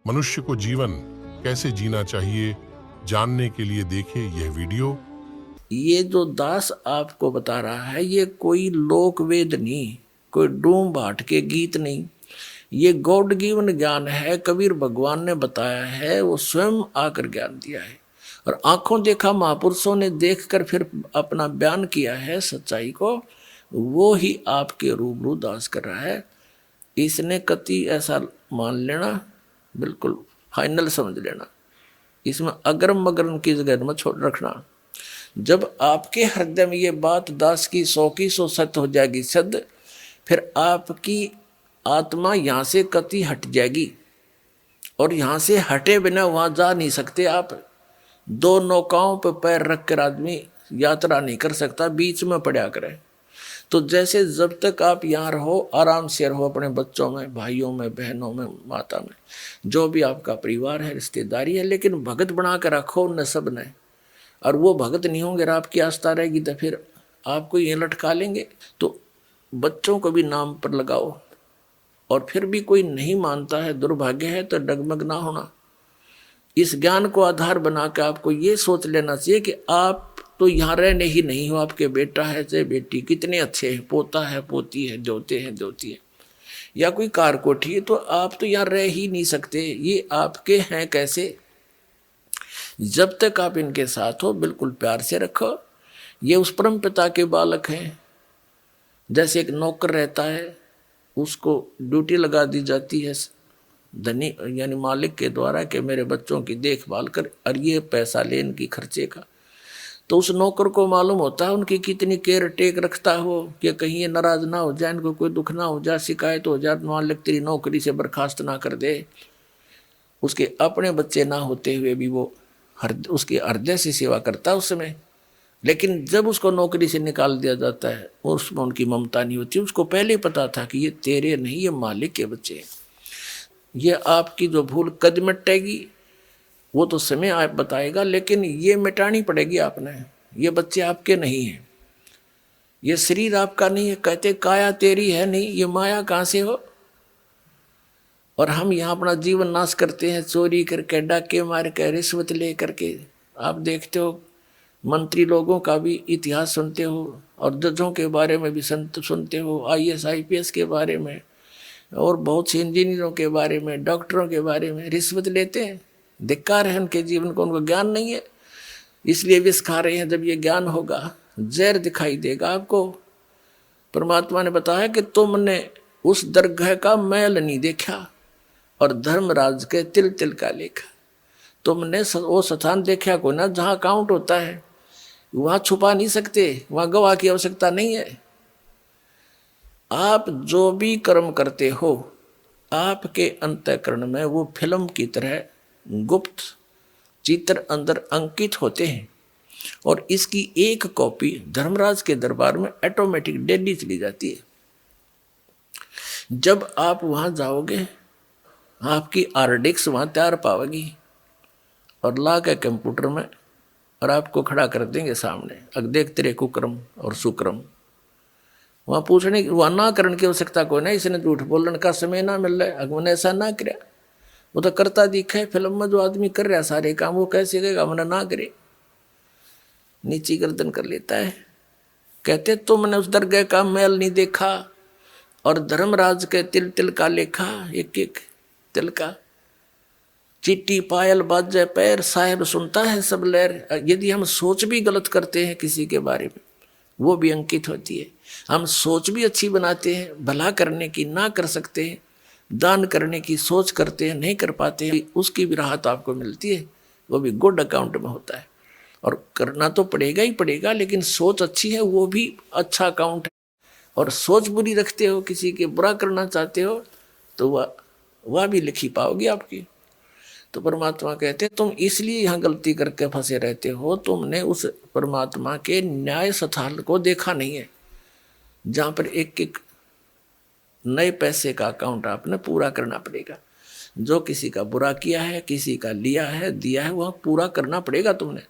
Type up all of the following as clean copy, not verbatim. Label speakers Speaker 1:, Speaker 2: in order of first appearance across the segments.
Speaker 1: मनुष्य को जीवन कैसे जीना चाहिए, जानने के लिए देखें यह वीडियो।
Speaker 2: ये जो दास आपको बता रहा है ये कोई लोक वेद नहीं, कोई डूम भाट के गीत नहीं, ये गॉड गिवन ज्ञान है। कबीर भगवान ने बताया है, वो स्वयं आकर ज्ञान दिया है और आंखों देखा महापुरुषों ने देखकर फिर अपना बयान किया है सच्चाई को। वो ही आपके रूबरू दास कर रहा है। इसने कति ऐसा मान लेना, बिल्कुल फाइनल समझ लेना, इसमें अगरम मगरम की जगह में छोड़ रखना। जब आपके हृदय में ये बात दास की सौ सत्य हो जाएगी सद, फिर आपकी आत्मा यहाँ से कति हट जाएगी और यहाँ से हटे बिना वहां जा नहीं सकते आप। दो नौकाओं पर पैर रख कर आदमी यात्रा नहीं कर सकता, बीच में पड़ा करे। तो जैसे जब तक आप यहाँ रहो, आराम से रहो अपने बच्चों में, भाइयों में, बहनों में, माता में, जो भी आपका परिवार है, रिश्तेदारी है, लेकिन भगत बना कर रखो उन सब ने। और वो भगत नहीं होंगे और आपकी आस्था रहेगी तो फिर आपको ये लटका लेंगे। तो बच्चों को भी नाम पर लगाओ, और फिर भी कोई नहीं मानता है, दुर्भाग्य है, तो डगमग ना होना। इस ज्ञान को आधार बना के आपको ये सोच लेना चाहिए कि आप तो यहाँ रहने ही नहीं हो, आपके बेटा है चाहे बेटी कितने अच्छे हैं, पोता है, पोती है, जोते हैं, जोती है, या कोई कार कोठी है, तो आप तो यहाँ रह ही नहीं सकते। ये आपके हैं कैसे? जब तक आप इनके साथ हो बिल्कुल प्यार से रखो। ये उस परम पिता के बालक हैं। जैसे एक नौकर रहता है, उसको ड्यूटी लगा दी जाती है धनी यानी मालिक के द्वारा कि मेरे बच्चों की देखभाल कर, और ये पैसा ले इनकी खर्चे का। तो उस नौकर को मालूम होता है उनकी कितनी केयर टेक रखता हो कि कहीं ये नाराज ना हो जाए, इनको कोई दुख ना हो जाए, शिकायत हो जाए, मालिक तेरी नौकरी से बर्खास्त ना कर दे। उसके अपने बच्चे ना होते हुए भी वो उसके हृदय से सेवा करता है उस समय। लेकिन जब उसको नौकरी से निकाल दिया जाता है, उसमें उनकी ममता नहीं होती। उसको पहले पता था कि ये तेरे नहीं, ये मालिक के बच्चे हैं। ये आपकी जो भूल कद मिटेगी वो तो समय आप बताएगा, लेकिन ये मिटानी पड़ेगी आपने। ये बच्चे आपके नहीं हैं, ये शरीर आपका नहीं है। कहते काया तेरी है नहीं, ये माया कहाँ से हो? और हम यहाँ अपना जीवन नाश करते हैं, चोरी करके, डाके मार के, रिश्वत ले करके। आप देखते हो मंत्री लोगों का भी इतिहास सुनते हो, और जजों के बारे में भी सुनते हो, IAS IPS के बारे में, और बहुत से इंजीनियरों के बारे में, डॉक्टरों के बारे में रिश्वत लेते हैं। धिक्कार है उनके जीवन को, उनको ज्ञान नहीं है, इसलिए विष खा रहे हैं। जब ये ज्ञान होगा, जहर दिखाई देगा आपको। परमात्मा ने बताया कि तुमने उस दरगाह का मैल नहीं देखा और धर्मराज के तिल तिल का लेखा। तुमने वो स्थान देखा को ना जहाँ काउंट होता है, वहाँ छुपा नहीं सकते, वहाँ गवाह की आवश्यकता नहीं है। आप जो भी कर्म करते हो, आपके अंतःकरण में वो फिल्म की तरह गुप्त चित्र अंदर अंकित होते हैं, और इसकी एक कॉपी धर्मराज के दरबार में ऑटोमेटिक डेली चली जाती है। जब आप वहां जाओगे, आपकी आरडिक्स वहां तैयार पाओगी और ला के कंप्यूटर में, और आपको खड़ा कर देंगे सामने, अब देख तेरे कुक्रम और सुक्रम। वहां पूछने की, वहां ना करने की आवश्यकता कोई ना, इसने झूठ बोलने का समय ना मिल रहा है, अगमने ऐसा ना करे। वो तो करता दिखा है फिल्म में, जो आदमी कर रहा सारे काम, वो कैसे कहेगा हमने ना करे? नीची गर्दन कर लेता है। कहते तुमने उस दरगाह का मैल नहीं देखा और धर्मराज के तिल तिल का लेखा, एक एक तिल का। चिट्टी पायल बाजे पैर, साहेब सुनता है सब लहर। यदि हम सोच भी गलत करते हैं किसी के बारे में, वो भी अंकित होती है। हम सोच भी अच्छी बनाते हैं, भला करने की ना कर सकते हैं, दान करने की सोच करते हैं, नहीं कर पाते हैं, उसकी भी राहत आपको मिलती है, वो भी गुड अकाउंट में होता है। और करना तो पड़ेगा ही पड़ेगा, लेकिन सोच अच्छी है वो भी अच्छा अकाउंट है। और सोच बुरी रखते हो, किसी के बुरा करना चाहते हो, तो वह भी लिखी पाओगी आपकी। तो परमात्मा कहते तुम इसलिए यहाँ गलती करके फंसे रहते हो, तुमने उस परमात्मा के न्याय स्थल को देखा नहीं है, जहाँ पर एक एक नए पैसे का अकाउंट आपने पूरा करना पड़ेगा। जो किसी का बुरा किया है, किसी का लिया है, दिया है, वह पूरा करना पड़ेगा तुमने।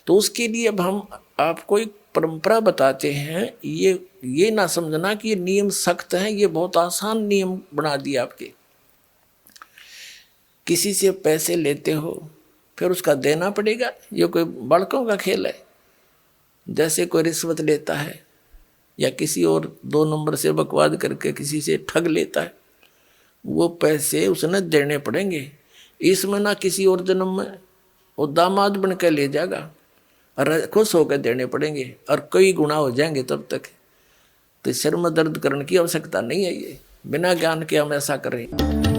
Speaker 2: तो उसके लिए अब हम आपको एक परंपरा बताते हैं। ये ना समझना कि ये नियम सख्त हैं, ये बहुत आसान नियम बना दिए आपके। किसी से पैसे लेते हो फिर उसका देना पड़ेगा। ये कोई बालकों का खेल है? जैसे कोई रिश्वत लेता है या किसी और 2 नंबर से बकवाद करके किसी से ठग लेता है, वो पैसे उसने देने पड़ेंगे। इसमें ना किसी और जन्म में वो दामाद बन के ले जाएगा और खुश होकर देने पड़ेंगे और कई गुना हो जाएंगे तब तक। तो सिर में दर्द करने की आवश्यकता नहीं है। ये बिना ज्ञान के हम ऐसा करें।